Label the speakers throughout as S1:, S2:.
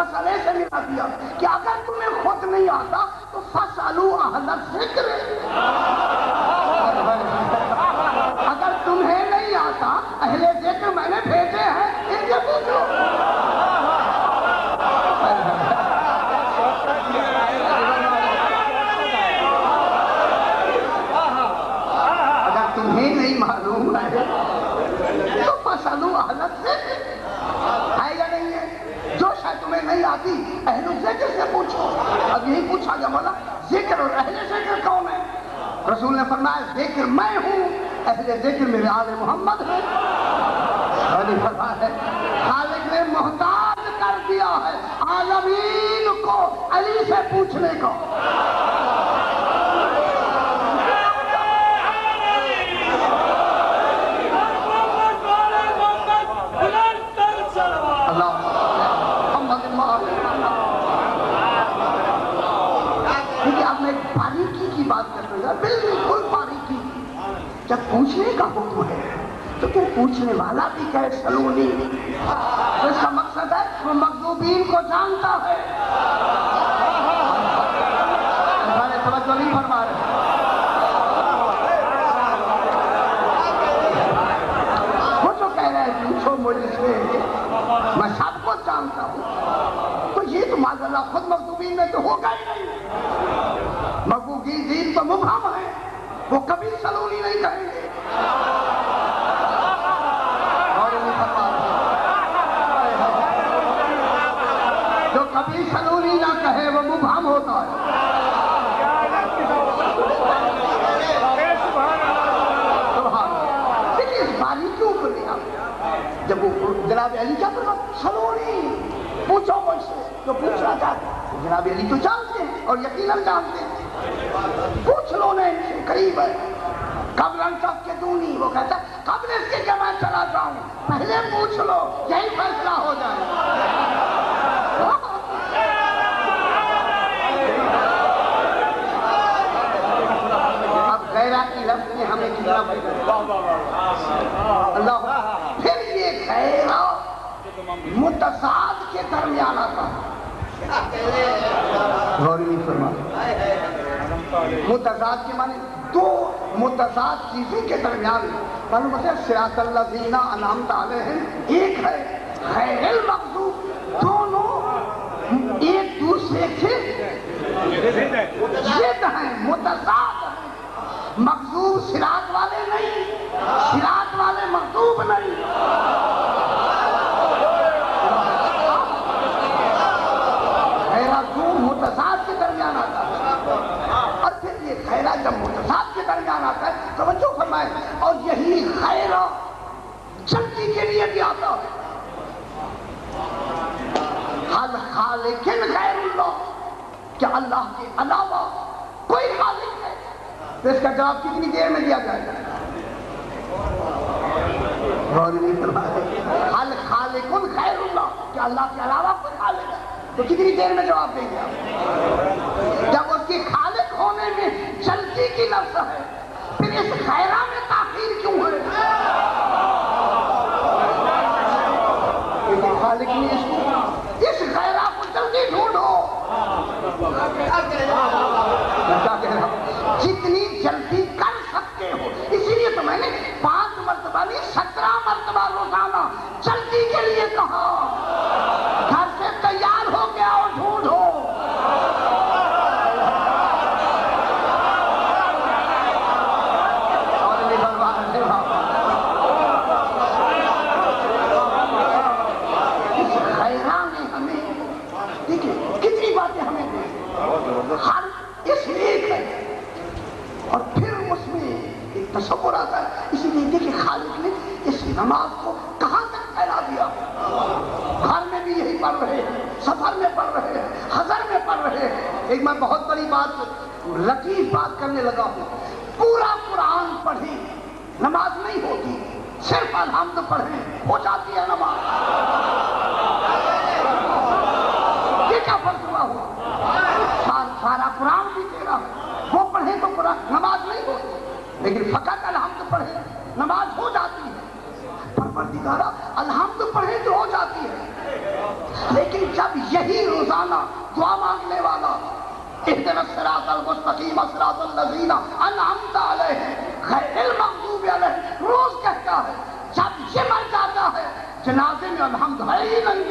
S1: مسئلے سے ملا دیا کہ اگر تمہیں خود نہیں آتا تو فَاسْأَلُوا أَهْلَ الذِّكْرِ، اگر تمہیں نہیں آتا اہل ذکر میں نے بھیجے ہیں، ان سے پوچھو۔ اگر تمہیں نہیں معلوم ہے تو فَاسْأَلُوا أَهْلَ الذِّكْرِ، ہے یا نہیں ہے؟ جو شاید تمہیں نہیں آتی اہل ذکر سے پوچھو۔ اب یہی پوچھا گیا مولا ذکر اور اہل ذکر کون ہے؟ رسول نے فرمایا ذکر میں ہوں، اہل ذکر میرے آل محمد ہیں۔ خالق نے محتاج کر دیا ہے عالمین کو علی سے پوچھنے کو۔ اب میں باریکی کی بات کر رہا ہوں، بالکل باریکی۔ جب پوچھنے کا حکم ہے تو پھر پوچھنے والا بھی کہے سلونی، تو اس کا مقصد ہے وہ مغضوبین کو جانتا ہے۔ ہمارے توجہ نہیں فرما رہے۔ وہ جو کہہ رہے ہیں پوچھو مجھ سے، میں سب کو جانتا ہوں، تو یہ تو معاذ اللہ خود مغضوبین میں تو ہوگا ہی نہیں۔ مغضوبین تو مبہم ہے، وہ کبھی سلونی نہیں کہیں گے۔ جو کبھی سلونی نہ کہے وہ مبہم ہوتا ہے۔ لیکن اس باریکیوں کو لیا جب وہ جناب علی کیا کرنا سلونی پوچھو مجھ سے، جو پوچھنا چاہتے جناب علی تو جانتے ہیں اور یقیناً جانتے ہیں۔ پوچھ لو نا ان سے، قریب ہے۔ قبل ان تفقدونی، وہ کہتا ہے قبل اس کے کہ میں چلا جاؤں پہلے پوچھ لو، یہی فیصلہ ہو جائے۔ اب غیرہ کی لفظ نے ہمیں کتنا اللہ، پھر یہ غیرہ متضاد کے درمیان آتا ہے۔ غور نہیں فرما، متضاد کے معنی دو متضاد چیزوں کے درمیان معلوم ہے۔ صراط الذین انعمت علیہم ایک ہے، غیر المغضوب، دونوں ایک دوسرے سے ضد ہیں، متضاد ہیں۔ مغضوب صراط والے نہیں، صراط والے مغضوب نہیں۔ غیرہ دو متضاد کے درمیان آتا ہے، اور پھر یہ غیرہ جب متضاد کے درمیان آتا ہے توجہ فرمائے، اور یہی غیرہ جلدی کے لیے بھی آتا ہے۔ حل خالق غیر اللہ، کیا اللہ کے علاوہ کوئی خالق ہے؟ تو اس کا جواب کتنی دیر میں دیا جائے گا؟ حل خالق غیر اللہ، کیا اللہ کے علاوہ کوئی خالق ہے؟ تو کتنی دیر میں جواب دیں گے آپ؟ جب اس کی خالق ہونے میں جلدی کی لفظ ہے، پھر اس غیرہ میں تاخیر کیوں ہے؟ خالق نے اس غیرہ کو جلدی ڈھونڈو۔ جتنی جلدی کر سکتے ہو، اسی لیے تو میں نے 5 مرتبہ نہیں 17 مرتبہ روزانہ جلدی کے لیے کہا۔ گھر سے تیار ہو کے آؤ، ڈھونڈو۔ اس غیرہ نے ہمیں دیکھیں کتنی باتیں ہمیں دی، ہر اس ایک ہے، اور پھر اس میں ایک تصور آتا ہے۔ اسی لیے دیکھیں خالق نے اس نماز کو کہاں تک پھیلا دیا۔ گھر میں بھی یہی پڑھ رہے ہیں، سفر میں پڑھ رہے ہیں، حضر میں پڑھ رہے ہیں۔ ایک میں بہت بڑی بات لطیف بات کرنے لگا ہوں، پورا قرآن پڑھیں نماز نہیں ہوتی، صرف الحمد پڑھیں ہو جاتی ہے نماز۔ یہ کیا فرق ہوا ہوا؟ سارا قرآن بھی تیرا ہے، وہ پڑھیں تو قرآن نماز نہیں ہوتی، لیکن فقط الحمد پڑھیں نماز ہو جاتی ہے۔ پروردگارہ الحمد پڑھیں تو ہو جاتی ہے، لیکن جب یہی روزانہ دعا مانگنے والا اہدنا الصراط المستقیم صراط الذین انعمت علیہم غیر المغضوب علیہم روز کہتا ہے، جب یہ مر جاتا ہے جنازے میں الحمد ہے ہی نہیں۔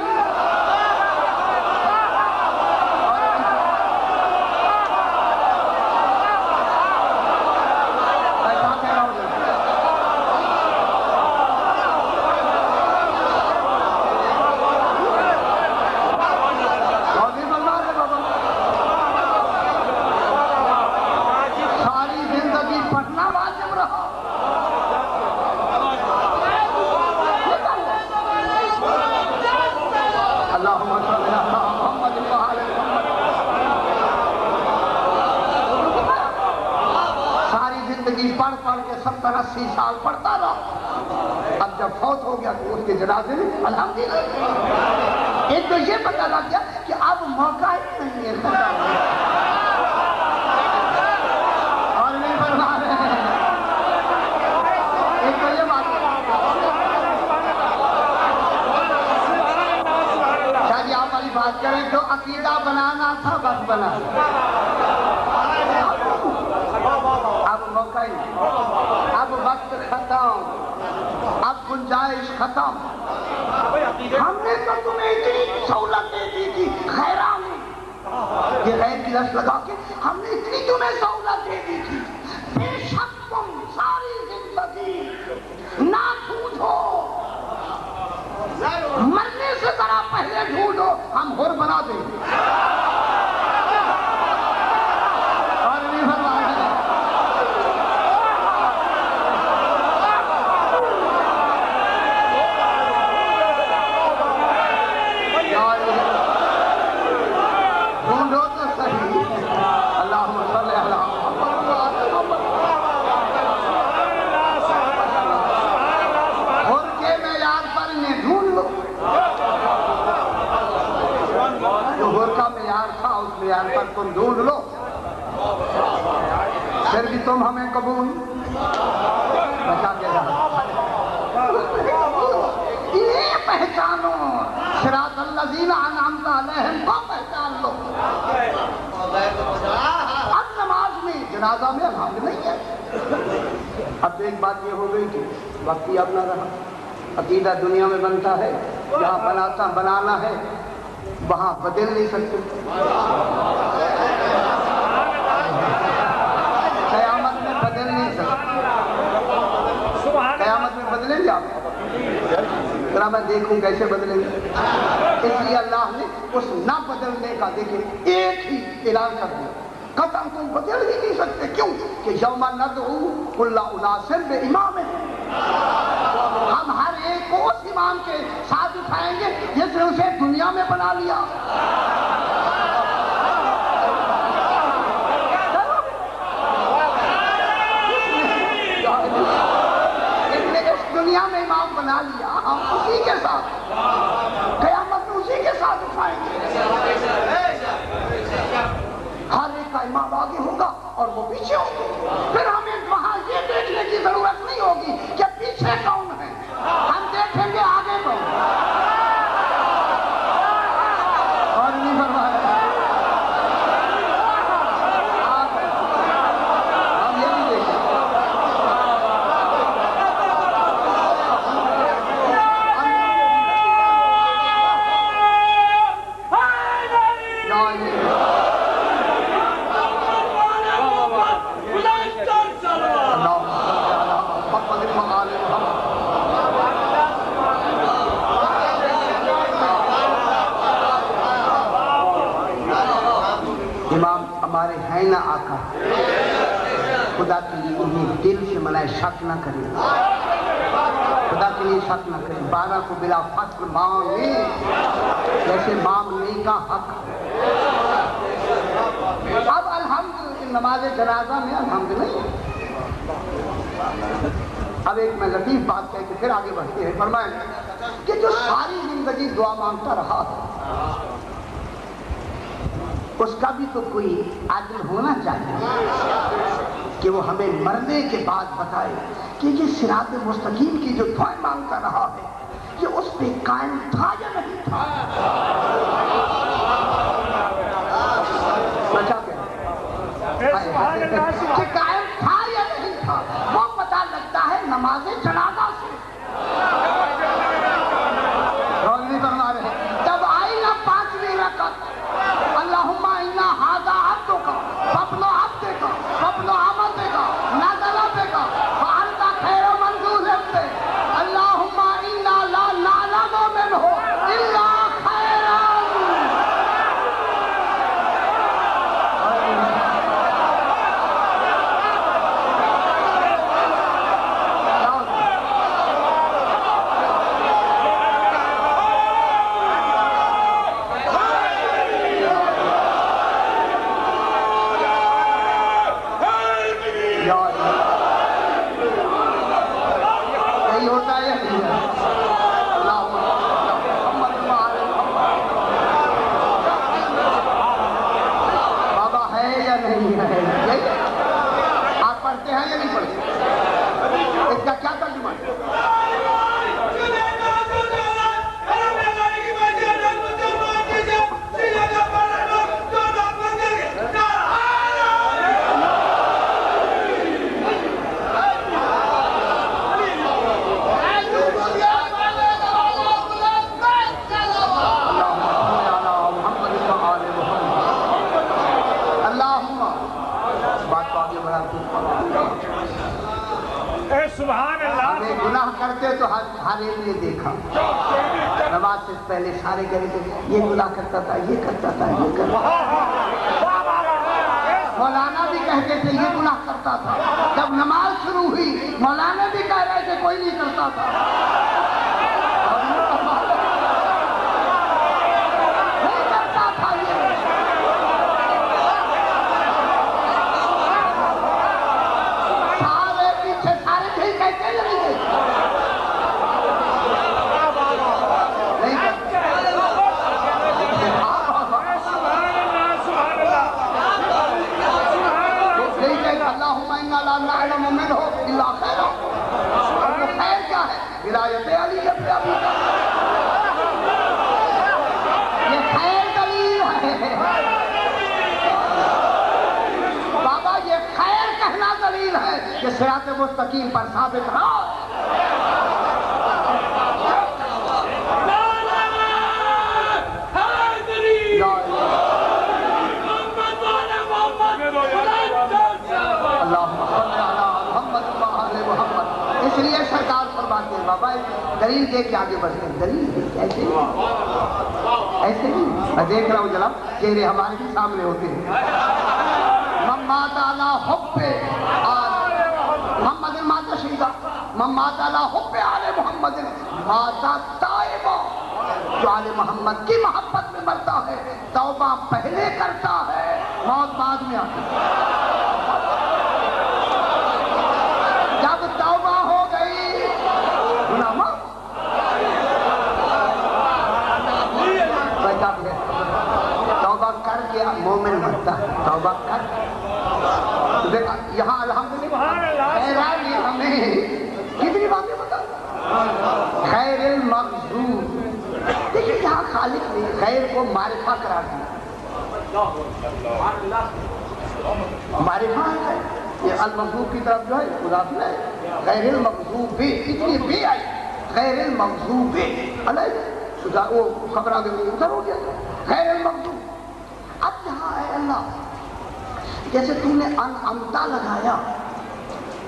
S1: پڑھ پڑھ کے 70-80 سال پڑھتا رہا، اب جب فوت ہو گیا تو اس کے جنازے میں الحمدللہ ایک تو یہ پتہ لگ گیا کہ اب موقع ہی نہیں ہے اور نہیں فرما رہے ہیں۔ ایک تو یہ بات شاید آپ والی بات کریں تو عقیدہ بنانا تھا بس بنا، اب موقع ہی نہیں، اب وقت ختم، اب گنجائش ختم۔ ہم نے تو تمہیں اتنی سہولت دے دی تھی خیران یہ غیر کی رس لگا کے، ہم نے اتنی تمہیں سہولت دے دی تھی، بے شک تم ساری زندگی نہ ڈھونڈو، مرنے سے ذرا پہلے ڈھونڈو، ہم غور بنا دیں گے۔ پر تم ڈھونڈ لو، پھر بھی تم ہمیں قبول بچا کے رہا۔ یہ پہچانو، صراط الذین انعمت علیہم کو پہچان لو۔ اب نماز میں جنازہ میں الحمد نہیں ہے۔ اب ایک بات یہ ہو گئی کہ وقت ہی اب نہ رہا، عقیدہ دنیا میں بنتا ہے، جہاں بنانا ہے وہاں بدل نہیں سکتے، قیامت میں بدل نہیں سکتے، قیامت میں بدلیں گے آپ، ذرا میں دیکھوں کیسے بدلیں گے۔ اس لیے اللہ نے اس نہ بدلنے کا دیکھیں ایک ہی اعلان کر دیا، قدم تم بدل ہی نہیں سکتے، کیوں کہ یوم ندعو کل اناس بامامہم، ہم ہر ایک کو اس امام کے ساتھ اٹھائیں گے جس نے اسے دنیا میں بنا لیا۔ اس نے اس دنیا میں امام بنا لیا، ہم اسی کے ساتھ قیامت میں اسی کے ساتھ اٹھائیں گے۔ ہر ایک کا امام آگے ہوگا اور وہ پیچھے ہوگا، پھر ہمیں وہاں یہ دیکھنے کی ضرورت نہیں ہوگی کہ پیچھے کون ہے، ہم دیکھیں گے آگے کون ہے۔ اور نہیں فرمایا ہم یہ بھی دیکھیں امام ہمارے ہیں نہ آقا، خدا کے لیے انہیں دل سے منائے شک نہ کریں، خدا کے لیے شک نہ کریں، 12 کو بلا فصل مانگے جیسے مانگنے کا حق۔ اب الحمد نماز جنازہ میں الحمد نہیں۔ اب ایک میں لطیف بات کہہ کے پھر آگے بڑھتے ہیں، فرمائیں کہ جو ساری زندگی دعا مانگتا رہا اس کا بھی تو کوئی عادل ہونا چاہیے کہ وہ ہمیں مرنے کے بعد بتائے کہ یہ صراط مستقیم کی جو دعائیں مانگتا رہا ہے یہ اس پہ قائم تھا یا نہیں تھا۔ دیکھا نماز سے پہلے سارے گھر تھے یہ گناہ کرتا تھا یہ کرتا تھا یہ کرتا تھا مولانا بھی کہتے تھے یہ گناہ کرتا تھا جب نماز شروع ہوئی مولانا بھی کہہ رہے تھے کوئی نہیں کرتا تھا نہیں کرتا تھا یہ سارے پیچھے سارے بھی کہتے نہیں گئے خیر کیا ہے ولایت علی ابن ابی طالب یہ خیر دلیل ہے بابا یہ خیر کہنا دلیل ہے کہ صراط مستقیم پر ثابت رہا اس لیے سرکار فرماتے ہیں بابا دلیل دے کے آگے بڑھتے ہیں دلیل ایسے نہیں میں دیکھ رہا ہوں جناب چہرے ہمارے بھی سامنے ہوتے ہیں ممات علی حب محمد ماتا شہیدہ ممات علی حب آل محمد ماتا تائبہ جو آل محمد کی محبت میں مرتا ہے توبہ پہلے کرتا ہے موت بعد میں آتی ہے جب توبہ ہو گئی گناہ معاف توبہ کر کے مومن مرتا ہے توبہ کر دیکھا یہاں الحمدللہ خیرالی ہمیں کتنی باتیں بتا خیر المغضوب دیکھیں یہاں خالق نے خیر کو معرفہ قرار دیا معرفہ ہے یہ المغضوب کی طرف جو ہے مضاف ہے غیر المغضوب بھی اتنی بھی آئی غیر المغضوب بھی علیہ وہ خبر آگے ادھر ہو گیا غیر المغضوب اب یہاں ہے اللہ جیسے تم نے انعمتا لگایا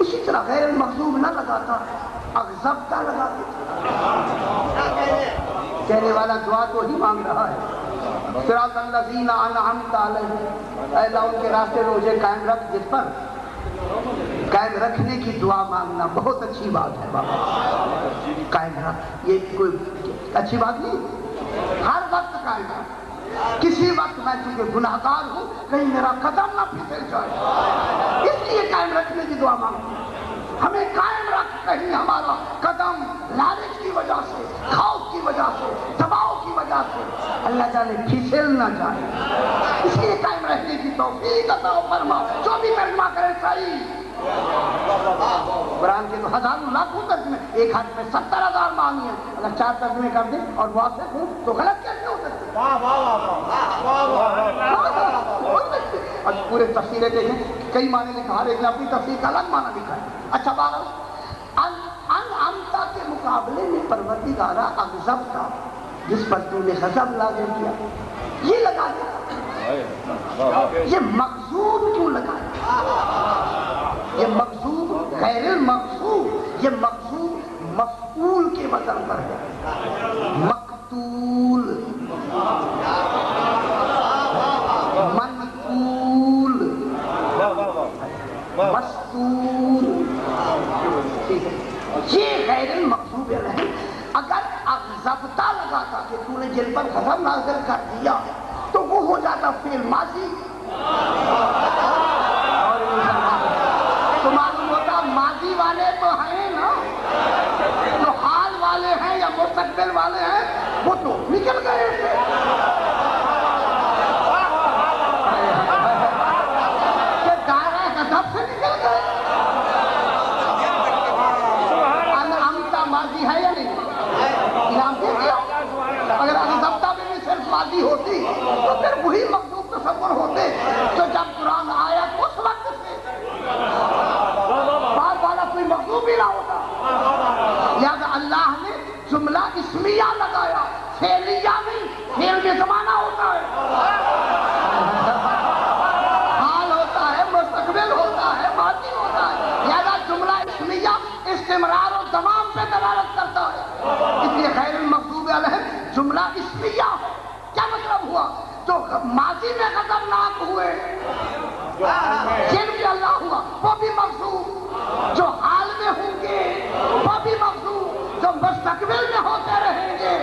S1: اسی طرح غیر المغضوب نہ لگاتا اغضبتا لگاتے کہنے والا دعا تو ہی مانگ رہا ہے صراط الذین انعمت علیہم اے اللہ ان کے راستے روزے قائم رکھ جس پر قائم رکھنے کی دعا مانگنا بہت اچھی بات ہے بابا قائم رکھ یہ کوئی اچھی بات نہیں ہر وقت قائم رکھ کسی وقت میں چونکہ گناہگار ہوں کہیں میرا قدم نہ پھسل جائے اس لیے قائم رکھنے کی دعا مانگتی ہمیں قائم رکھ کہیں ہمارا قدم لالچ کی وجہ سے خوف کی وجہ سے دباؤ کی وجہ سے اللہ جانے پھسل نہ جائے اس لیے قائم رہنے کی توفیق عطا فرما جو بھی ترجمہ کرے صحیح قرآن کے تو ہزاروں لاکھوں ترجمے ایک ہاتھ میں 70,000 معنی ہیں اگر 4 ترجمے کر دیں اور موافق ہوں تو غلط کیسے ہو سکتے اور پورے تفسیریں دیکھیں کئی معنی لکھا ہر ایک نے اپنی تفسیر کا الگ معنی لکھا ہے اچھا بات انعمتا کے مقابلے میں پروردگارہ اغضبتا جس پر تو نے غضب لازم کیا یہ لگا دیا یہ مغضوب کیوں لگایا یہ مغضوب غیر المغضوب یہ مغضوب مفعول کے وزن پر ہے مقتول منقول مستور یہ غیر المغضوب ہے اگر اغضبتا لگاتا کہ تو نے جن پر غضب نازل کر دیا تو وہ ہو جاتا فعل ماضی تو معلوم ہوتا ماضی والے تو ہیں نا جو حال والے ہیں یا مستقبل والے ہیں وہ تو نکل گئے تھے کہ دائرہ غضب سے نکل گئے انعمتا ماضی ہے یا نہیں انعام دے دیا اگر اغضبتا بھی صرف ماضی ہوتی تو پھر وہی مغضوب تصور ہوتے تو جب قرآن آیا اس وقت سے بعد والا کوئی مغضوب ہی نہ ہوتا لہذا اللہ نے جملہ اسمیہ لگایا فعلیہ نہیں فعل میں زمانہ ہوتا ہے حال ہوتا ہے مستقبل ہوتا ہے ماضی ہوتا ہے لہذا جملہ اسمیہ استمرار و تمام پہ دلالت کرتا ہے جملہ اسمیہ ہے. کیا مطلب ہوا؟ جو ماضی میں غضبناک ہوئے جن پہ اللہ ہوا وہ بھی مغضوب، جو حال میں ہوں گے وہ بھی مغضوب، جو مستقبل میں ہوتے رہیں گے.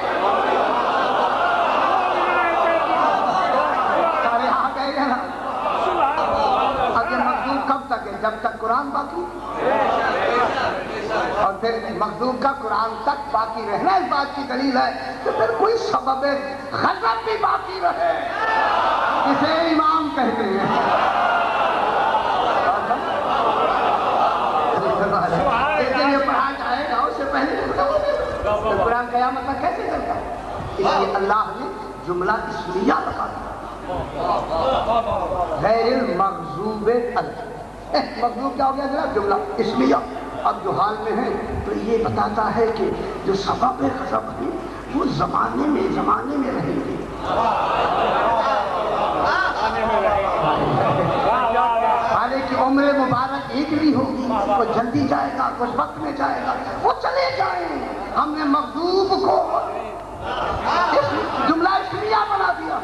S1: سارے آ گئے ہیں نا. اب یہ مغضوب کب تک ہے؟ جب تک قرآن باقی، اور پھر مغضوب کا قرآن تک باقی رہنا اس بات کی دلیل ہے کہ پھر کوئی سبب غضب بھی باقی رہے، اسے امام کہتے ہیں. لیکن یہ پڑھا جائے گا اس سے پہلے قرآن قیامت تک کیسے چلتا ہے؟ اس لیے اللہ نے جملہ اسمیہ لگا دیا، غیر المغضوب علیہم. مغضوب کیا ہو گیا جناب؟ جملہ اسمیہ. اب جو حال میں ہے تو یہ بتاتا ہے کہ جو سبب غضب ہے وہ زمانے میں رہیں گے. حالانکہ عمر مبارک ایک بھی ہوگی، کوئی جلدی جائے گا، کچھ وقت میں جائے گا، وہ چلے جائیں. ہم نے مغضوب کو جملہ اسمیہ بنا دیا.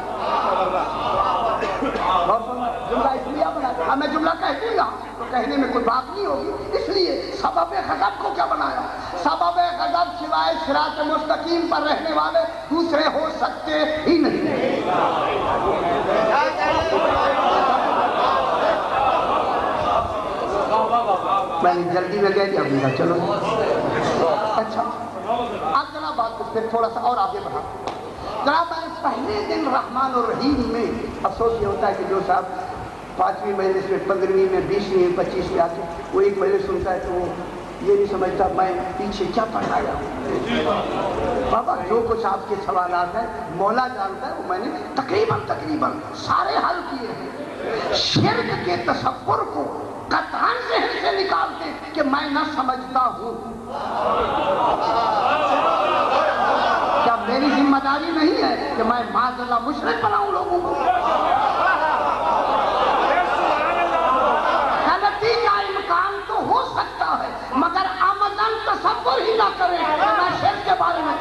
S1: جملہ اسمیہ بنا دیا. اب میں جملہ کہہ دوں گا تو کہنے میں کوئی بات نہیں ہوگی، اس لیے سبب غضب کو کیا بنایا؟ سبب غضب سوائے صراط مستقیم پر رہنے والے دوسرے ہو سکتے ہی نہیں. میں نے جلدی میں کہہ دیا چلو. اچھا اب جناب بات کو پھر تھوڑا سا اور آگے بڑھا. جناب میں پہلے دن رحمان اور رحیم میں افسوس یہ ہوتا ہے کہ جو صاحب 5ویں مجلس میں 15ویں میں 20ویں میں 25ویں آتے وہ ایک مجلس سنتا ہے تو وہ یہ نہیں سمجھتا میں پیچھے کیا پڑھایا ہوں. بابا جو کچھ آپ کے سوالات ہیں مولا جانتا ہے، وہ میں نے تقریباً سارے حل کیے ہیں. شرک کے تصور کو قطعاً ذہن سے نکالتے کہ میں نہ سمجھتا ہوں. کیا میری ذمہ داری نہیں ہے کہ میں معاذ اللہ مشرک بناؤں لوگوں کو؟ غلطی کا امکان تو ہو سکتا ہے مگر عمدن تصور ہی نہ کریں کہ میں شرک کے بارے میں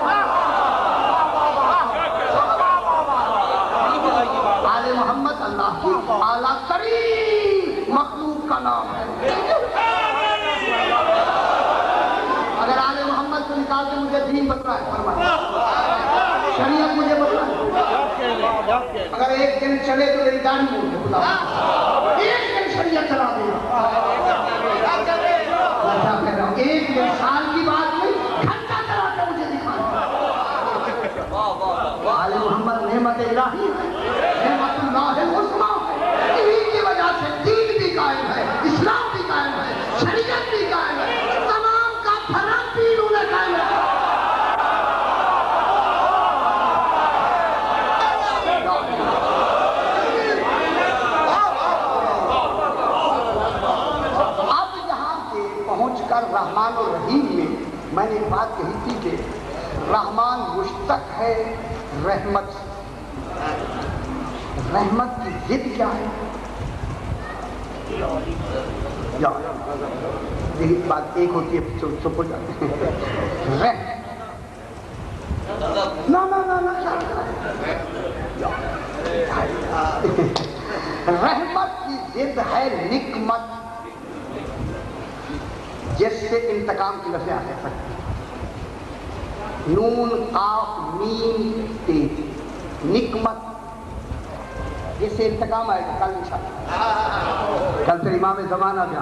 S1: آل محمد اللہ کی اعلیٰ ترین مخلوق کا نام ہے. اگر آل محمد کو نکال کے مجھے دین بتلا ہے فرمائے، شریعت مجھے بتلا ہے. اگر ایک دن چلے تو میری داڑھی مجھے بتلا، ایک دن شریعت چلا دیا. میں کیا کہہ رہا ہوں، ایک دن سال کی بات نہیں، گھنٹہ چلا کے مجھے دکھانا. آل محمد نعمت الہی ہے، نعمت اللہ العظمیٰ ہے. انہی کی وجہ سے دین بھی قائم ہے، اسلام بھی قائم ہے، شریعت بھی قائم ہے، تمام کا فرق بھی انہوں نے قائم ہے. اب یہاں سے پہنچ کر رحمان اور رحیم میں نے ایک بات کہی تھی کہ رحمان مشتق ہے رحمت سے. رحمت کی ضد کیا ہے؟ یہی بات ایک ہوتی ہے چپ ہو جاتے ہیں. رحمت کی ضد ہے نکمت، جس سے انتقام کی لفظیں آ سکتی. نون قاف میم تیز نکمت، جس سے انتقام آئے گا کل انشاءاللہ. کل پھر امام زمانہ بھی آ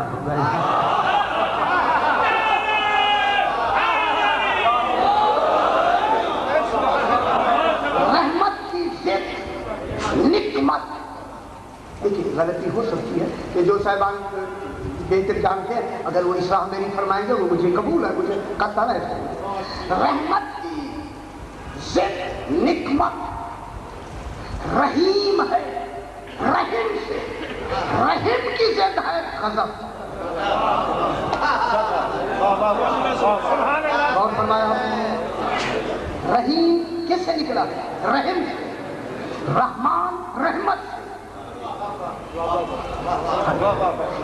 S1: رحمت کی ضد نکمت. دیکھیے غلطی ہو سکتی ہے کہ جو صاحبان بہتر جانتے ہیں اگر وہ اصلاح میری فرمائیں گے وہ مجھے قبول ہے، مجھے قطع ہے. رحمت کی ضد نکمت. رحیم ہے، رحم سے رحم کی ضد ہے غضب. اور فرمایا رحیم کس سے نکلا؟ رحم سے. رحمان رحمت سے.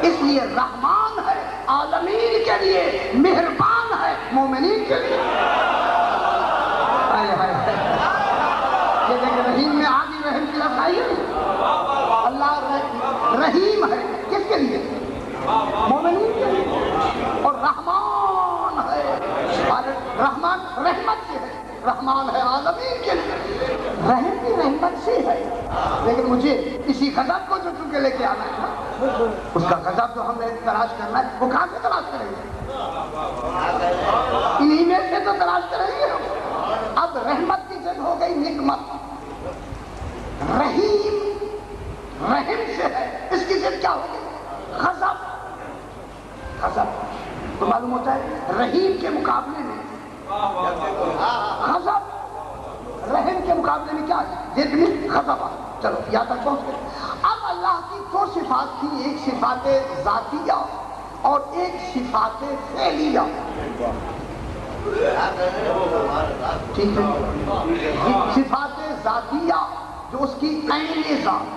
S1: اس لیے رحمان ہے عالمین کے لیے، مہربان ہے مومنین کے لیے. رحمان ہے عالمین کے لیے، رحم بھی رحمت سے ہے، لیکن مجھے اسی غضب کو جو چونکہ لے کے آنا ہے نا، اس کا غضب جو ہم نے تلاش کرنا ہے وہ کہاں سے تلاش کریں گے؟ انہی میں سے تو تلاش کریں گے ہم۔ اب رحمت کی ضد ہو گئی نعمت، رحیم رحم سے ہے، اس کی ضد کیا ہو گئی؟ غضب۔ غضب تو معلوم ہوتا ہے رحیم کے مقابلے میں غضب، رحم کے مقابلے میں کیا ہے؟ ضد میں غضب۔ چلو یہاں تک پہنچ گئے۔ اب اللہ کی دو صفات تھی، ایک صفات ذاتیہ اور ایک صفات فعلیہ، ٹھیک ہے؟ صفات ذاتیہ جو اس کی عین ذات،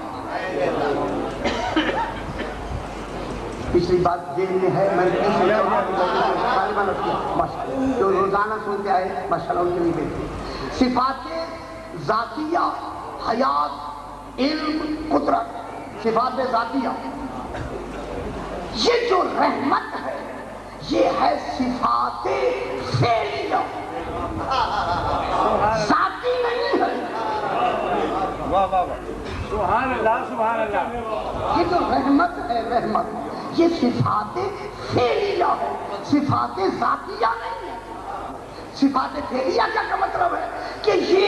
S1: پچھلی بات ذہن میں ہے، میں نے جو روزانہ سنتے آئے ماشاءاللہ ان کے لیے بیٹھے۔ صفات ذاتیہ، حیات، علم، قدرت، صفات ذاتیہ۔ یہ جو رحمت ہے یہ ہے صفات فعلیہ، ذاتی نہیں ہے۔
S2: سبحان اللہ سبحان اللہ۔
S1: یہ جو رحمت ہے، رحمت یہ صفات فعلیہ ہے، صفات ذاتیہ نہیں ہے۔ صفات فعلیہ کا مطلب ہے کہ یہ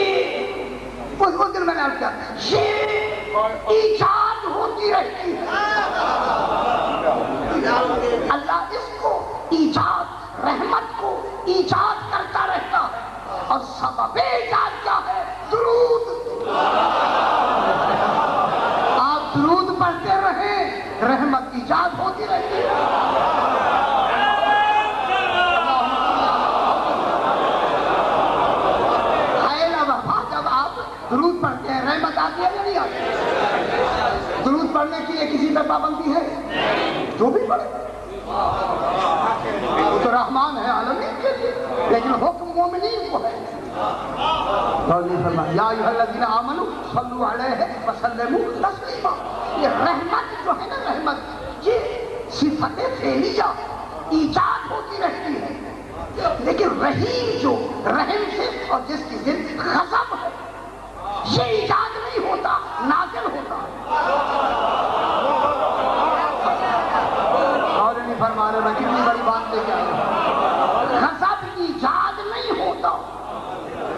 S1: اس دن میں نے عرض کیا، یہ ایجاد ہوتی رہتی ہے۔ اللہ اس کو ایجاد، رحمت کو ایجاد کرتا رہتا ہے، اور سبب ایجاد کیا ہے؟ درود۔ آپ درود پڑھتے رہیں، رحمت ایجاد ہوتی رہتی ہے۔ ہے نا بابا، جب آپ درود پڑھتے ہیں رحمت آتی ہے یا نہیں آتی؟ درود پڑھنے کے لیے کسی پر پابندی ہے؟ جو بھی پڑھے، وہ تو رحمان ہے عالمین کے لیے، لیکن حکم مومنین کو ہے۔ یا ایھا الذین آمنوا صلوا علیہ وسلموا تسلیما۔ یہ رحمت جو ہے نا، رحمت یہ صفت فعلیہ ایجاد ہوتی رہتی ہے، لیکن رحیم جو رحم سے اور جس کی ضد غضب ہے، یہ ایجاد نہیں ہوتا، نازل ہوتا۔ اور نہیں فرما رہے میں کتنی بڑی بات لے کے آیا، غضب ایجاد نہیں ہوتا،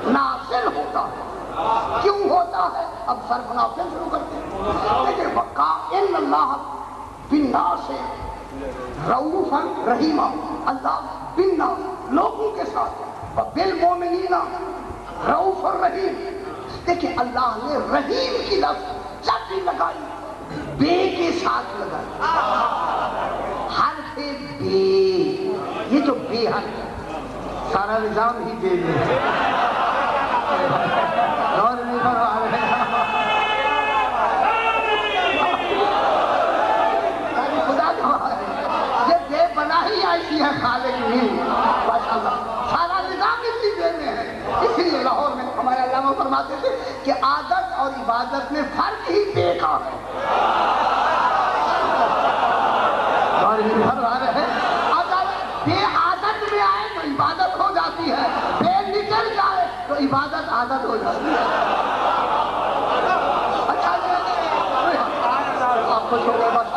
S1: نازل ہوتا ہے۔ کیوں ہوتا ہے؟ اب صرف نافل شروع کرتے ہیں، لیکن وقع ان اللہ بالناس رؤوفا رحیما، اللہ بالناس لوگوں کے ساتھ، بالمؤمنین رؤوف الرحیم۔ دیکھیں اللہ نے رحیم کی لفظ جب بھی لگائی بے کے ساتھ لگائی، حرف بے، یہ جو بے حرف ہے سارا نظام ہی بے میں ہے۔ اور نہیں فرما رہے خدا گواہ ہے، یہ بے بنا ہی ایسی ہے خالق نہیں، ماشاءاللہ سارا نظام اسی بے میں ہے۔ اسی لیے لاہور میں ہمارے علامہ فرماتے تھے کہ عادت اور عبادت میں فرق ہی بے کا ہے۔ اور نہیں فرما رہے، اگر بے عادت میں آئے تو عبادت ہو جاتی ہے، بے نکل جائے تو عبادت عادت ہو جاتی ہے۔ اچھا آپ خوش ہو گئے بس۔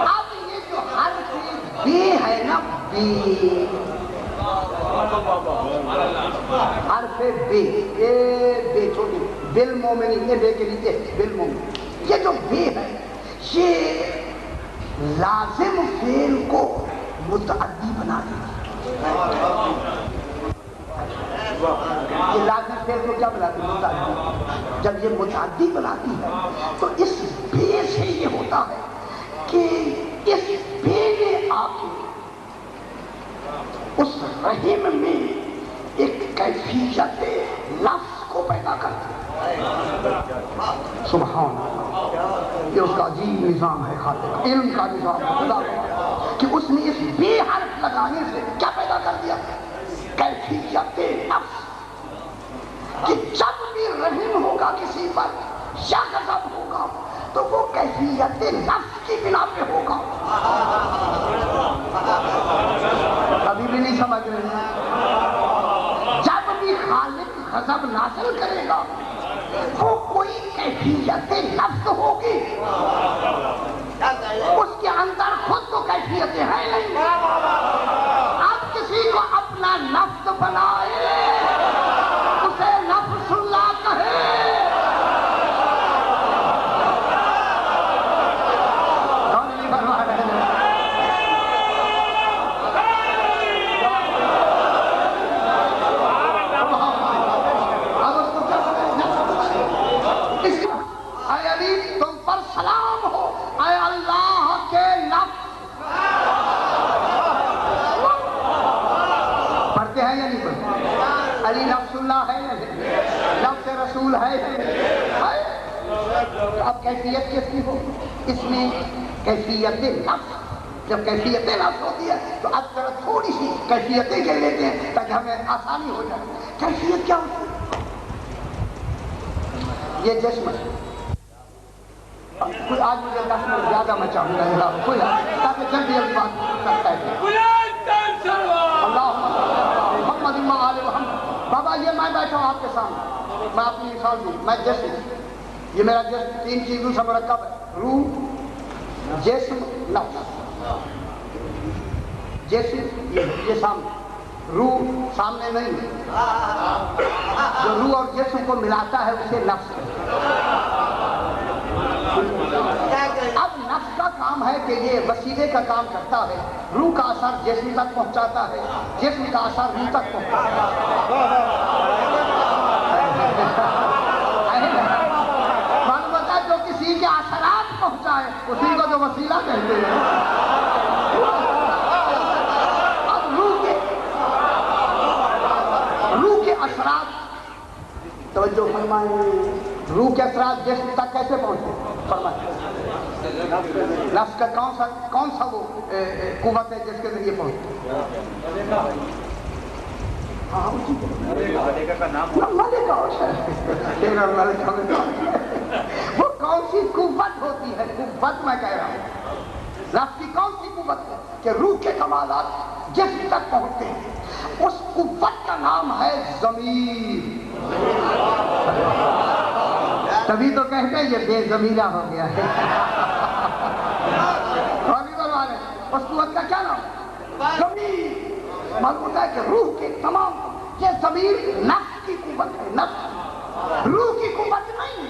S1: اب یہ جو حرف بے ہے نا، بے، حرف بے، بے چھوٹی، بالمومنین، یہ بے کے لیے بالمومنین، یہ جو بے ہے یہ لازم فعل کو متعدی بنا دیتی ہے۔ یہ لازم فعل کو کیا بناتی ہے؟ متعدی۔ جب یہ متعدی بناتی ہے تو اس بے سے یہ ہوتا ہے کہ اس بے میں آ کے اس رحم میں ایک کیفیت لفظ کو پیدا کرتی ہے۔ سبحان اللہ، یہ اس کا عجیب نظام ہے، خالق علم کا نظام ہے، خدا کا، کہ اس نے اس بے حرف لگانے سے کیا پیدا کر دیا؟ کیفیت نفس، کہ جب بھی رحم ہوگا کسی پر یا غضب ہوگا تو وہ کیفیت نفس کی بنا پہ ہوگا۔ کبھی بھی نہیں سمجھ رہے، جب بھی غضب نازل کرے گا وہ کوئی کیفیت نفس ہوگی، اس کے اندر خود تو کیفیتیں ہیں نہیں۔ اب کسی کو اپنا نفس بنائے اسے نفس اللہ کہے۔ علی نفس اللہ ہے یا نہیں؟ نفس رسول ہے یا نہیں؟ اب کیفیت کس کی ہو؟ اس میں کیفیت نفس، جب کیفیت نفس ہوتی ہے تو اب ذرا تھوڑی سی کیفیتیں کہہ لیتے ہیں تاکہ ہمیں آسانی ہو جائے۔ کیفیت کیا ہوتی ہے؟ یہ جسم ہے، کوئی آج مجھے 10 منٹ زیادہ میں چاہوں گا کوئی تاکہ جلدی جلدی بات کرتا ہے۔ اللہ محمد آل محمد۔ بابا یہ میں بیٹھا ہوں آپ کے سامنے، میں اپنی مثال دوں، میں جسم، یہ میرا جسم 3 چیزوں سے مرکب ہے، روح، جسم، نفس۔ جسم یہ سامنے، روح سامنے نہیں، جو روح اور جسم کو ملاتا ہے اسے نفس ہے۔ اب نفس کا کام ہے کہ یہ وسیلے کا کام کرتا ہے، روح کا اثر جسم تک پہنچاتا ہے، جسم کا اثر روح تک پہنچاتا ہے۔ معلوم ہوتا ہے جو کسی کے اثرات پہنچائے اسی کو جو وسیلہ کہتے ہیں۔ اب روح کے اثرات توجہ فرمائیں، روح کے اثرات جسم تک کیسے پہنچتے؟ فرمائیں نفس کا کون سا وہ قوت ہے جس کے ذریعے پہنچتے؟ ہاں وہ کون سی قوت ہوتی ہے؟ قوت میں کہہ رہا ہوں نفس کی کون سی قوت ہے کہ روح کے کمالات جسم تک پہنچتے ہیں؟ اس قوت کا نام ہے ضمیر۔ تبھی تو کہتے ہیں یہ بے ضمیرہ ہو گیا ہے۔ اس قوت کا کیا نام؟ ضمیر۔ معلوم ہوتا ہے کہ روح کے تمام یہ ضمیر نفس کی قوت ہے، نفس، روح کی قوت نہیں،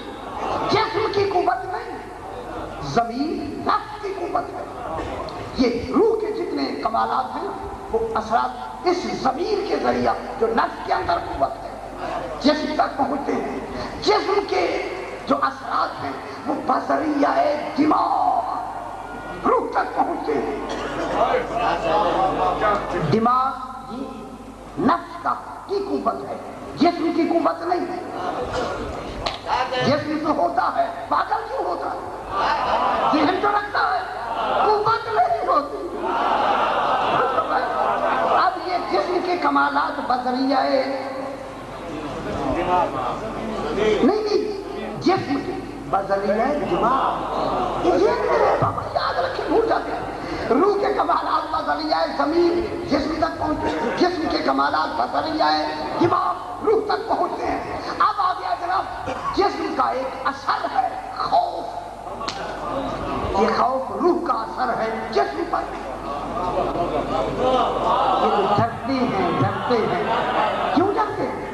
S1: جسم کی قوت نہیں، ضمیر نفس کی قوت ہے۔ یہ روح کے جتنے کمالات ہیں وہ اثرات اس ضمیر کے ذریعہ جو نفس کے اندر قوت ہے جسم تک پہنچتے ہیں۔ جسم کے جو اثرات ہیں وہ بذریعہ دماغ روح تک پہنچتے ہیں۔ دماغ نفس کی قوت ہے، جسم کی قوت نہیں ہے۔ جسم تو ہوتا ہے، پاگل کیوں ہوتا ہے؟ ذہن تو رکھتا ہے، قوت نہیں ہوتی۔ اب یہ جسم کے کمالات بذریعہ نہیں جسم کی بذریعہ دماغ، یاد رکھیں بھول جاتے ہیں۔ روح کے کمالات بذریعہ ضمیر جسم تک پہنچتے ہیں، جسم کے کمالات بذریعہ دماغ روح تک پہنچتے ہیں۔ اب آ گیا جناب جسم کا ایک اثر ہے خوف، یہ خوف روح کا اثر ہے جسم پر۔ یہ ڈرتے ہیں کیوں ڈرتے ہیں؟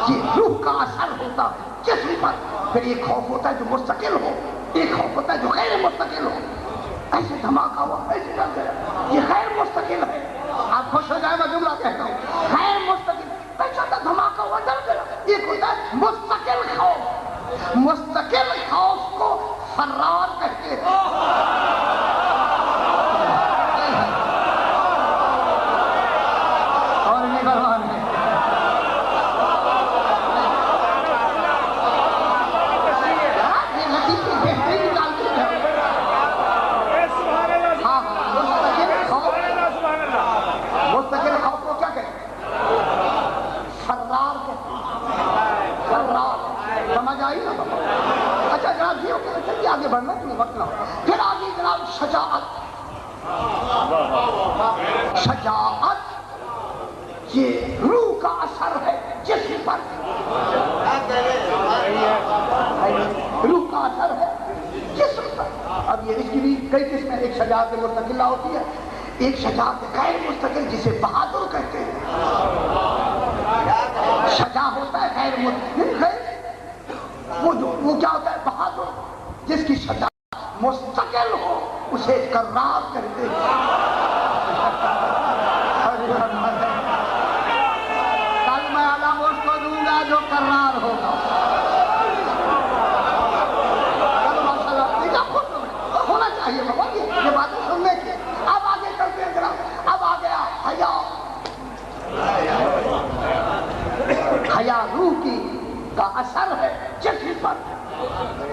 S1: یہ روح کا اثر ہوتا ہے جسم پر۔ پھر ایک خوف ہوتا ہے جو مستقل ہو، ایک خوف ہوتا ہے جو غیر مستقل ہو۔ ایسے دھماکہ ہوا، ایسے ڈر گیا، یہ غیر مستقل ہے۔ آپ خوش ہو جائیں میں جملہ کہتا ہوں، غیر مستقل ایسا تھا دھماکہ ہوا ڈر گیا۔ ایک ہوتا ہے مستقل خوف، مستقل خوف کو فرار کہتے ہیں۔ اور نہیں بھگوان ہے مستقل خوف کو کیا کہتے ہیں؟ فرار کہتے ہیں، فرار۔ سمجھ آئی نا بابا؟ اچھا جناب یہ ہوتا ہے، چلیے آگے بڑھنا تمہیں وقت نہ ہو۔ پھر آگے جناب شجاعت۔ شجاعت یہ روح کا اثر ہے شجاعت مستقلہ ہوتی ہے، ایک شجاعت غیر مستقل جسے بہادر کہتے ہیں۔ شجاع ہوتا ہے غیر مستقل، وہ کیا ہوتا ہے؟ بہادر، جس کی شجاعت مستقل ہو اسے کرار کہتے ہیں۔ کل میں علم اس کو دوں گا جو کرار ہوگا۔ ہونا چاہیے بابا یہ باتیں سننے کی۔ اب آگے چلتے ہیں جناب، اب آ گیا حیا۔ حیا روح کی کا اثر ہے جسم پر۔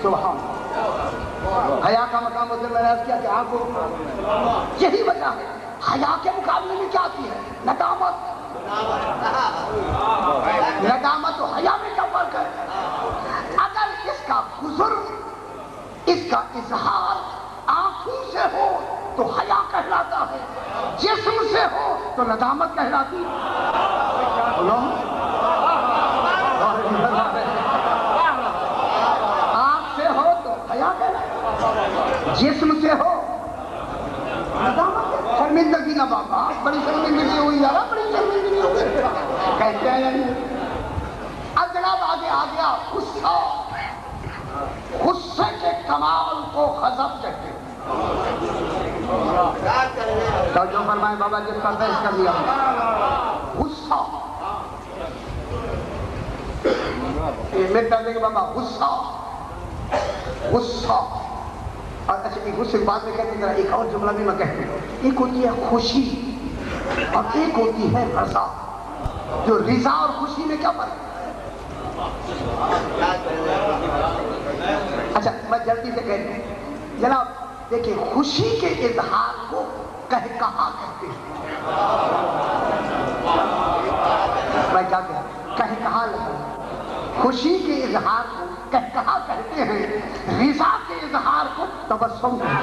S1: سبحان اللہ۔ حیا کا مقام میں نے عرض کیا کہ آپ کو یہی وجہ ہے حیا کے مقابلے میں کیا کی ہے؟ ندامت۔ ندامت و حیا میں کیا فرق ہے؟ اگر اس کا بزرگ، اس کا اظہار آنکھوں سے ہو تو حیا کہلاتا ہے، جسم سے ہو تو ندامت کہلاتی ہے۔ آنکھ سے ہو تو حیا کہلاتا ہے، جسم سے ہو ندامت۔ شرمندگی نہ بابا، بڑی شرمندگی ہوئی یارا، بڑی شرمندگی ہوئی کہتے ہیں یعنی۔ اب جناب آگے آ گیا غصہ۔ غصے کے کمال کو غضب کہتے ہیں۔ جو فرمائے بابا جس کا بحث کر دیا غصہ، میں کہتے ہیں کہ بابا غصہ غصہ۔ اور اچھا ایک غصے کے بعد میں کہتے ہیں ایک اور جملہ بھی میں کہتے ہیں، ایک ہوتی ہے خوشی اور ایک ہوتی ہے رضا۔ جو رضا اور خوشی میں کیا فرق ہے؟ اچھا میں جلدی سے کہتا ہوں جناب، دیکھیں خوشی کے اظہار کو کہا کہتے ہیں۔ میں کیا کہہ کہا لگا؟ خوشی کے اظہار کو کہا کہتے ہیں، رضا کے اظہار کو تبسم کہتے ہیں۔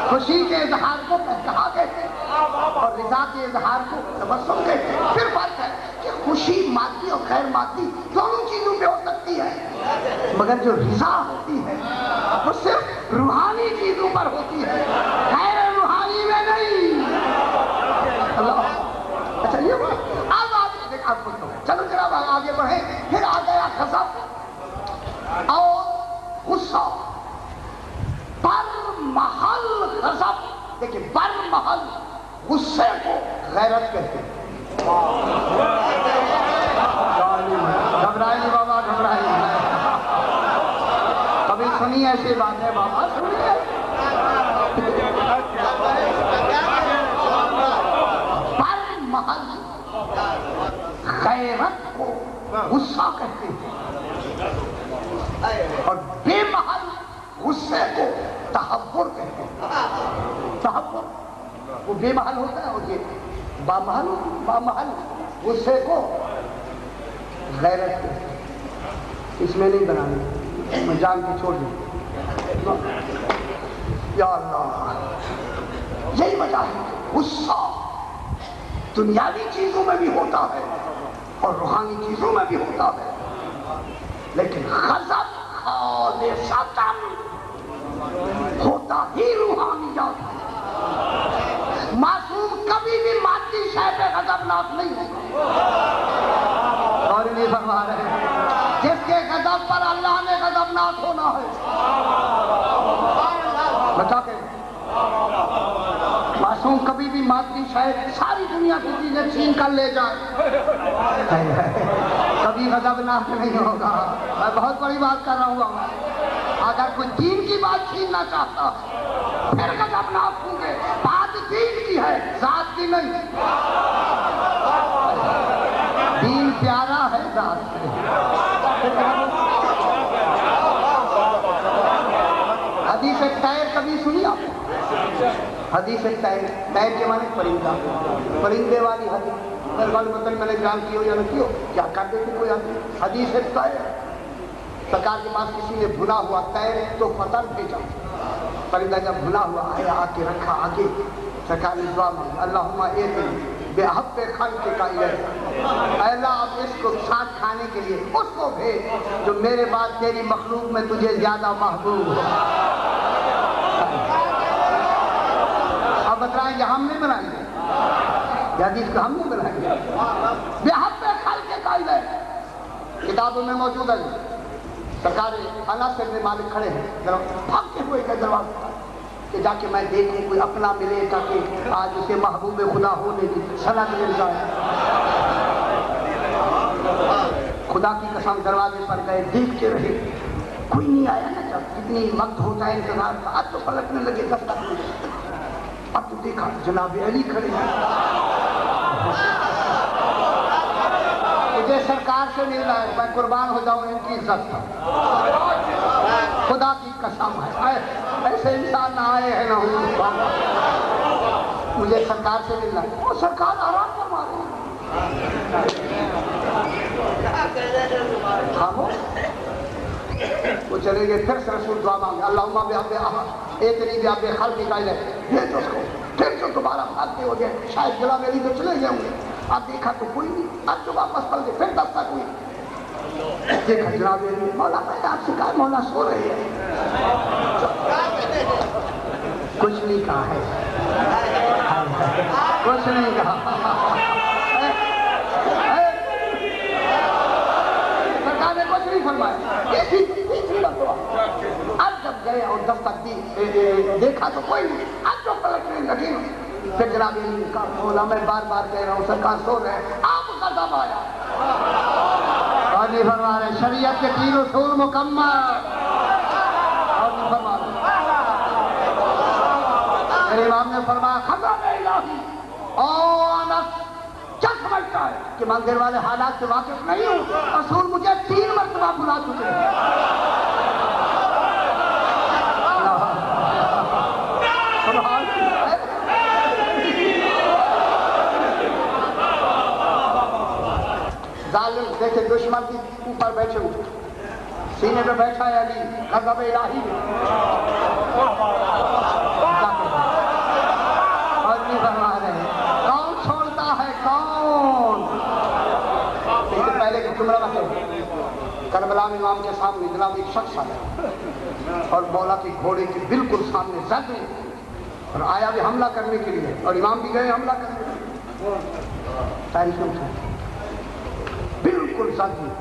S1: خوشی کے اظہار کو کہا کہتے ہیں اور رضا کے اظہار کو تبسم کہتے ہیں۔ پھر بات ہے کہ خوشی مادی اور غیر مادی دونوں چیزوں پہ ہو سکتی ہے، مگر جو رضا ہوتی ہے وہ صرف روحانی چیزوں پر ہوتی ہے، غیر روحانی میں نہیں۔ اللہ اچھا یہ بات اب آگے دیکھ آپ کو چلو جناب آگے بڑھیں۔ پھر آ گیا غضب اور غصہ۔ بر محل غضب، دیکھیں بر محل غصے کو غیرت کہتے ہیں۔ گھبرائے نہیں بابا، گھبرائے نہیں، کبھی سنی ایسی بات ہے بابا، سنیے۔ بر محل غیرت کو غصہ کہتے ہیں اور بے محل غصے کو تحور کہتے ہیں۔ تحور وہ بے محل ہوتا ہے اور یہ بامحل غصے کو غیرت کہتے ہیں۔ اس میں نہیں بنانے، میں جان کے چھوڑ دوں۔ یا اللہ، یہی وجہ ہے غصہ دنیاوی چیزوں میں بھی ہوتا ہے اور روحانی چیزوں میں بھی ہوتا ہے، لیکن غضب خالصتاً ہوتا ہی روحانیات ہے۔ معصوم کبھی بھی مادی شے پہ غضبناک نہیں ہوگا۔ اور نہیں فرما رہے جس کے غضب پر اللہ نے غضبناک ہونا ہے۔ بتا کے معصوم کبھی بھی مادی شے ساری دنیا کی چیزیں چھین کر لے جائے، کبھی غضبناک نہیں ہوگا۔ میں بہت بڑی بات کر رہا ہوں۔ اگر کوئی دین کی بات چھیننا چاہتا ہے پھر غضبناک ہوں گے۔ بات دین کی ہے، ذات کی نہیں۔ دین پیارا ہے ذات سے۔ حدیث طیر کبھی سنی آپ نے؟ حدیث طیر، طیر کے معنی پرندہ، پرندے والی حدیث۔ میں نے جان کی ہو یا نہ کی ہو، کیا کر دیتے کوئی آدمی؟ حدیث طیر، سرکار کے پاس کسی نے بھنا ہوا طیر تو پتھر بھیجا، پرندہ جب بھنا ہوا آیا آ کے رکھا آگے، سرکار نے دعا مانگی اللہم ایتنی بحب خلقک الیک، اے اللہ اب اس کو ساتھ کھانے کے لیے اس کو بھیج جو میرے بعد تیری مخلوق میں تجھے زیادہ محبوب ہو۔ اب بتائیں یہ ہم نے بنائی ہے، یہ حدیث کو ہم نے بنائی ہے۔ بحب خلقک الیک کتابوں میں موجود ہے۔ سرکار انس بن مالک کھڑے ہیں بھاگتے ہوئے کا دروازہ کہ جا کے میں دیکھوں کوئی اپنا ملے تاکہ آج اسے محبوب خدا ہونے کی سند مل جائے۔ خدا کی قسم دروازے پر گئے، دیکھتے رہے کوئی نہیں آیا نا۔ جب کتنی وقت ہوتا ہے انتظار کا، اب تو پلٹنے لگے دستک میں، اب تو دیکھا جناب علی کھڑے ہیں۔ مجھے سرکار سے مل رہا ہے، میں قربان ہو جاؤں ان کی عزت پر، خدا کی قسم ہے ایسے انسان نہ آئے ہیں نہ ہوئے۔ مجھے سرکار سے ملنا ہے، اور سرکار آرام فرما رہے ہیں۔ خاموش وہ چلے گئے، پھر سے رسول دعا مانگے اللہم بحب ایتنی بحب خلقک الیک، بھیج اس کو۔ پھر جو دوبارہ بھاگتے ہو گئے، شاید جلا میری تو چلے گئے ہوں گے۔ اب دیکھا تو کوئی نہیں، اب جو واپس پل گئے، پھر دستک ہوئی، دیکھا جناب علی، مولا میں نے آپ سے کہا مولا سو رہے ہیں، کچھ نہیں کہا ہے، کچھ نہیں کہا۔ سرکار نے کچھ نہیں فرمایا، اب جب گئے اور دستک دی دیکھا تو کوئی نہیں، اب جو پلٹنے لگے پھر جناب علی نے کہا مولا میں بار بار کہہ رہا ہوں سرکار سو رہے ہیں، آپ غضب آیا۔ اور نہیں فرما رہے شریعت کے 3 اصول مکمل، اور نہیں فرما رہے میرے امام نے فرمایا خضر الہی انس کیا سمجھتا ہے کہ مندر والے حالات سے واقف نہیں ہوں؟ رسول مجھے 3 مرتبہ بلا چکے ہیں۔ ظالم دیکھے دشمن کی اوپر بیٹھے ہوئے، سینے پہ بیٹھا ہے علی، غضب الہی میں اور نہیں فرما رہے کون چھوڑتا ہے کون؟ اس سے پہلے کہ جملہ بتاؤ، کربلا میں امام کے سامنے جناب ایک شخص آیا اور مولا کے گھوڑے کے بالکل سامنے زد میں، اور آیا بھی حملہ کرنے کے لیے، اور امام بھی گئے حملہ کرنے کے لیے، تاریخیں اٹھائیں بالکل زد میں،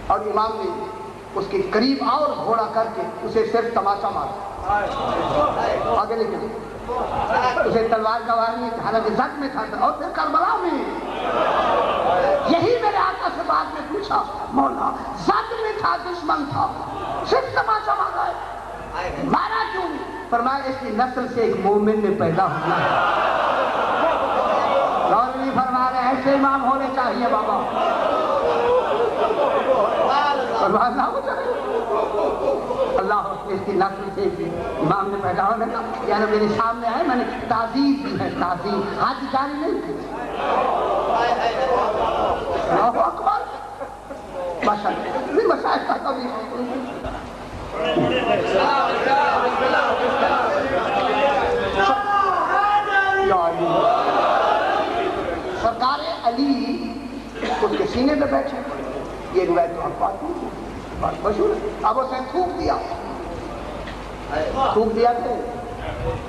S1: اور امام نے اس کے قریب اور گھوڑا کر کے اسے صرف تماشا مارا، آگے نکل اسے تلوار کا وار نہیں، حالانکہ زد میں تھا۔ اور پھر کربلا میں یہی میرے آقا سے بعد میں پوچھا مولا زد میں تھا، دشمن تھا، صرف تماشا مارا ہے، مارا کیوں نہیں؟ فرمایا اس کی نسل سے ایک مومن نے پیدا ہونا ہے۔ اور نہیں فرما رہے ایسے امام ہونے چاہیے بابا، اللہ اس کی نسل سے امام نے پیدا ہونے کا، یعنی میرے سامنے آئے میں نے تعظیم دی ہے، تعظیم حج جاری نہیں کی۔ اللہ اکبر ماشاءاللہ مشاہد کا کبھی سرکار علی اس کے سینے پہ بیٹھے، یہ روایت تو آپ پاتی بات مشہور ہے۔ اب اسے تھوک دیا تھے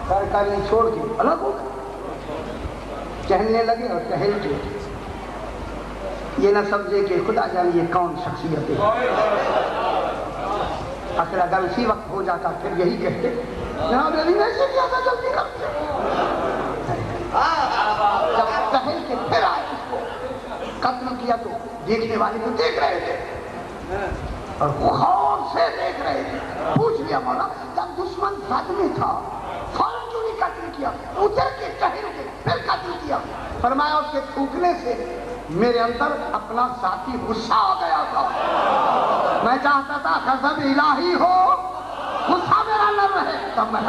S1: سرکار نے چھوڑ کے الگ ہو گئے، چہلنے لگے اور ٹہل کے، یہ نہ سمجھے کہ خدا جانے یہ کون شخصیت ہے، آخر اگر اسی وقت ہو جاتا پھر یہی کہتے جناب علی نے ایسے کیا تھا، جلدی کرتے۔ جب ٹہل کے پھر آئے اس کو قتل کیا تو دیکھنے والے کو دیکھ رہے تھے اور غور سے دیکھ رہے تھے، پوچھ لیا مولا جب دشمن زد میں تھا فوراً کیوں نہیں قتل کیا؟ ادھر کے ٹہل کے پھر قتل کیا۔ فرمایا اس کے تھوکنے سے میرے اندر اپنا ذاتی غصہ آ گیا تھا، میں چاہتا تھا غضب الہی ہو، غصہ میرا نہ رہے، تب میں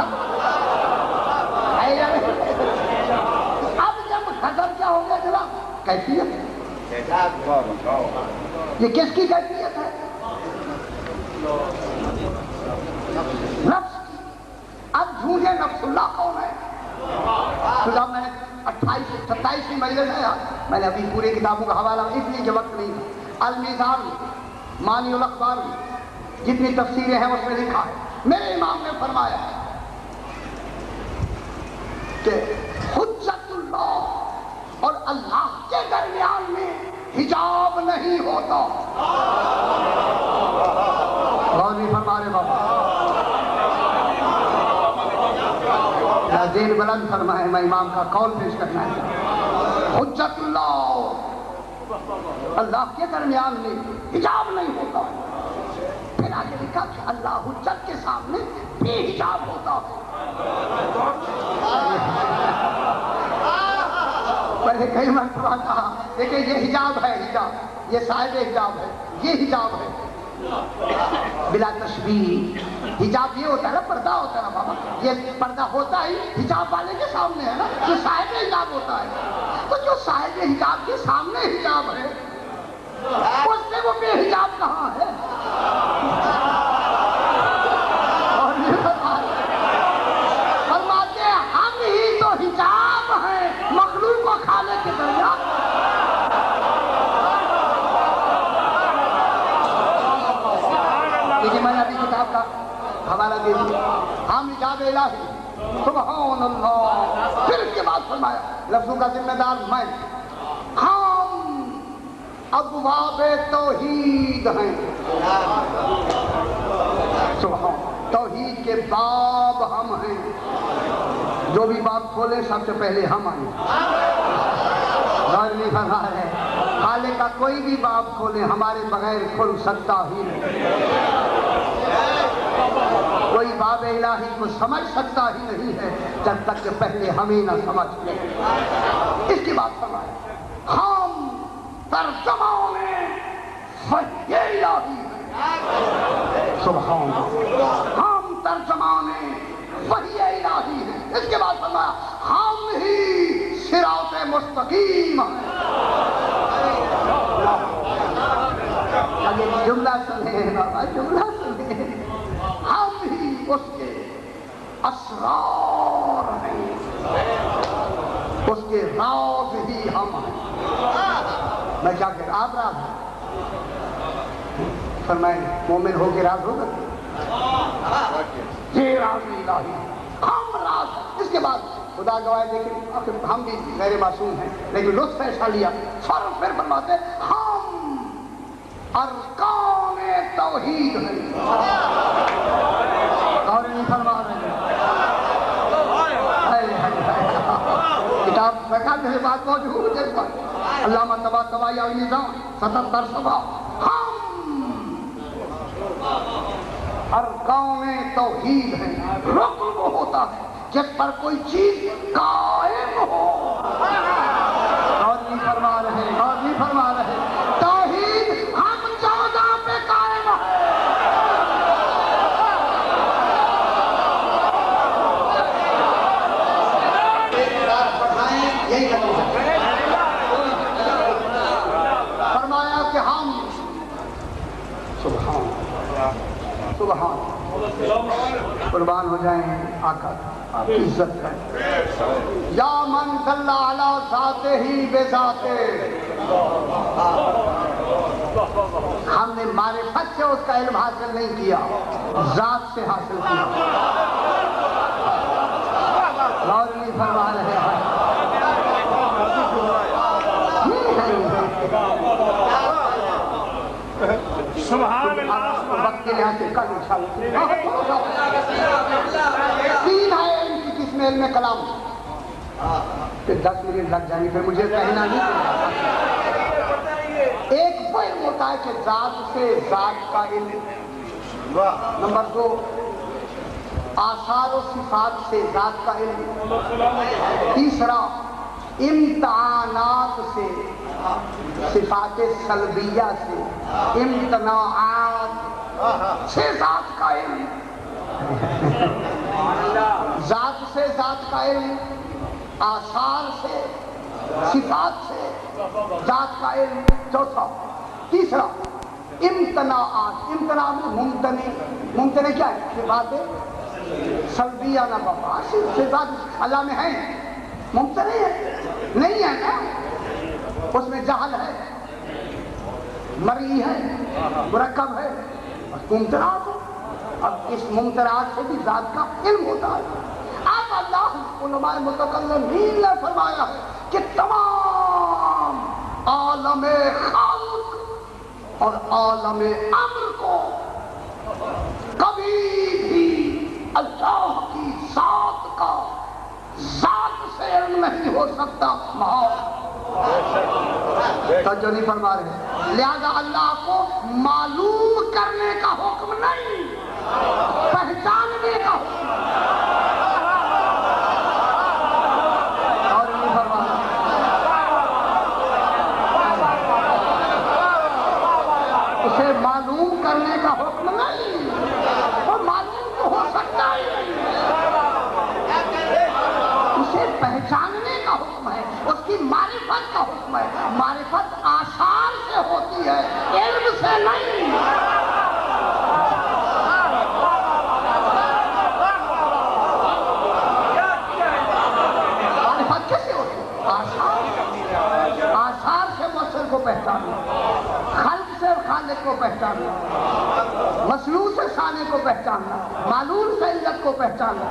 S1: اب جب غضب کیا ہو گیا جناب کیفیت ہے، یہ کس کی کیفیت ہے؟ نفس کی۔ ڈھونڈے نفس اللہ کون ہے. تو جب میں 28-27 مجلس ہے، میں نے ابھی پورے کتابوں کا حوالہ اس لیے کہ وقت نہیں تھا، المیزان مانی الاخبار جتنی تفسیریں ہیں اس میں لکھا ہے، میرے امام نے فرمایا کہ حجت اللہ اور اللہ کے درمیان میں حجاب نہیں ہوتا. غور نہیں فرما رہے بابا، دین بلند فرمائے. میں امام کا قول پیش کرنا ہے. حجت اللہ اللہ کے درمیان میں حجاب نہیں ہوتا. پھر آگے لکھا کہ اللہ حجت کے سامنے بے حجاب ہوتا ہے. پہلے کئی مرتبہ کہا دیکھیں یہ حجاب ہے، حجاب یہ صاحب حجاب ہے، یہ حجاب ہے بلا تشبیہ. حجاب یہ ہوتا ہے نا، پردہ ہوتا ہے نا بابا، یہ پردہ ہوتا ہی حجاب والے کے سامنے ہے نا، جو صاحب حجاب ہوتا ہے. تو جو صاحب حجاب کے سامنے حجاب ہے اس سے وہ بے حجاب کہاں ہے؟ فرماتے ہیں ہم ہی تو حجاب ہیں مخلوق و خالق کے درمیان. میں نے ابھی کتاب کا حوالہ دے دیا، ہم حجاب الہی سبحان اللہ. پھر اس کے بعد فرمایا لفظوں کا ذمہ دار میں، ہم ابواب توحید ہیں. سبحان، توحید کے باب ہم ہیں. جو بھی باب کھولے سب سے پہلے ہم آئیں. غور نہیں فرما ہے، خالق کا کوئی بھی باب کھولے ہمارے بغیر کھل سکتا ہی نہیں. کوئی باب الہی کو سمجھ سکتا ہی نہیں ہے جب تک کہ پہلے ہمیں نہ سمجھ لیں. اس کی بات فرمائے ہم ترجمان وحی الہی. سبحان اللہ، ہم ترجمان وحی الہی ہیں. اس کے بعد فرمایا ہم ہی صراط مستقیم ہیں. یہ جملہ سنیں بابا، جملہ سنیں. ہم ہی اس کے اسرار ہیں، اس کے راز ہی ہم ہیں. میں کیا کہ آپ راز ہیں؟ فرمائیں مومن ہو کے راز ہوگا یہ راز الہی، ہم راز ہیں. اس کے بعد خدا گواہ دیکھیں ہم بھی غیر معصوم ہیں لیکن لطف ایسا لیا فوراً پھر فرماتے ہم ارکان توحید ہیں. اور نہیں فرما رہے کتاب رکھا جیسے بات موجود ہے. علامہ طباطبائی اور نظام 77 صفحہ. ہم ارکان توحید ہیں. رکن وہ ہوتا ہے جس پر کوئی چیز قائم ہو. اور نہیں فرما رہے، اور نہیں فرما رہے. توحید ہم 14 پہ قائم ہے. فرمایا کہ ہم سبحان قربان ہو جائیں آقا آپ کی عزت کریں. یا من دل علی ذاتہ ہی بذاتہ، ہم نے معرفت سے اس کا علم حاصل نہیں کیا، ذات سے حاصل کیا. غور نہیں فرما رہے ہیں.
S2: سبحان اللہ.
S1: وقت کے لحاظ سے کل انشاءاللہ 3 ہے ان کی قسم علم کلام. پھر 10 منٹ لگ جائیں گے، پھر مجھے کہنا نہیں. ایک وہ علم ہوتا ہے کہ ذات سے ذات کا علم. نمبر 2 آثار و صفات سے ذات کا علم. تیسرا امتحانات سے، صفات سلبیہ سے، امتناعات سے ذات کا علم. ذات سے ذات کا علم، آثار سے، صفات سے ذات کا علم. چوتھا تیسرا امتناعات. امتناع میں ممتنع کیا ہے؟ صفات سلبیہ نہ بابا صفات اللہ میں ہیں، ممتنع ہے نہیں ہے نا، اس میں جہل ہے، مرئی ہے، مرکب ہے، ممتنعات ہو. اب اس ممتنعات سے بھی ذات کا علم ہوتا ہے. اب اللہ علماء متکلمین نے فرمایا ہے کہ تمام عالم خلق اور عالم امر کو کبھی بھی اللہ کی ذات کا ذات سے علم نہیں ہو سکتا. توجہ نہیں فرما رہے. لہذا اللہ کو معلوم کرنے کا حکم نہیں، پہچاننے کا حکم. اور نہیں فرما اسے معلوم کرنے کا حکم نہیں، وہ معلوم تو ہو سکتا ہی نہیں، اسے پہچاننے کا حکم ہے، اس کی معرفت کا حکم ہے. معرفت آثار سے ہوتی ہے، علم سے نہیں. معرفت کیسے ہوتی ہے؟ آثار سے مؤثر کو پہچاننا، خلق سے خالق کو پہچاننا، مصنوع سے صانع کو پہچاننا، معلوم سے علت کو پہچاننا،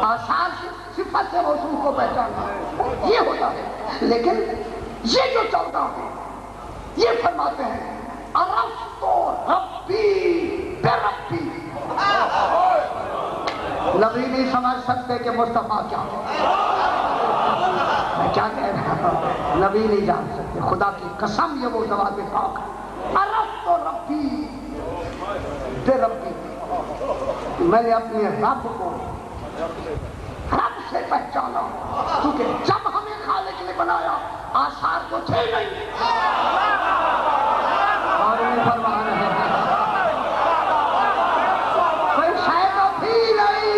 S1: آثار سے صفت سے موصوف کو پہچاننا، یہ ہوتا ہے. لیکن یہ جو چلتا ہے یہ فرماتے ہیں عرفت ربی بربی. نبی نہیں سمجھ سکتے کہ مصطفیٰ کیا ہے. میں کیا کہہ رہا ہوں، نبی نہیں جان سکتے. خدا کی قسم یہ وہ جواب پاک ہے. عرفت ربی بربی، میں نے اپنے رب کو رب سے پہچانا، کیونکہ جب ہمیں خالق نے بنایا آثار تو تھے نہیں. اور نہیں فرما رہے ہیں کوئی شے تو تھی نہیں.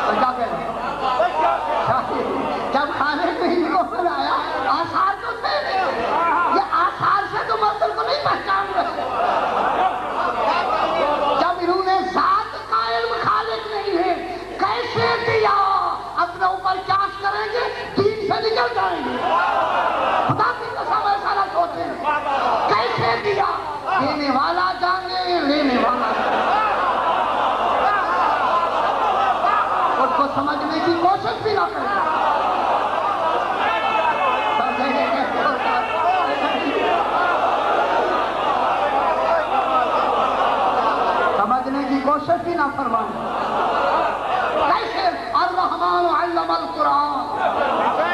S1: تو کیا کہہ رہے ہیں؟ جب خالق نے ان کو بنایا آثار تو تھے نہیں. یہ آثار سے تو مطلب کو نہیں پہچان رہے. جب انہوں نے ذات کا علم خالق نہیں ہے کیسے دیا؟ اپنے اوپر قیاس کریں گے دین سے نکل جائیں گے. خدا کی قسم ایسا نہ سوچیں. کیسے دیا؟ دینے والا جانے، لینے والا اس کو سمجھنے کی کوشش بھی نہ کریں. سمجھنے کی کوشش بھی نہ فرمائیں. کیسے؟ الرحمن علم القرآن.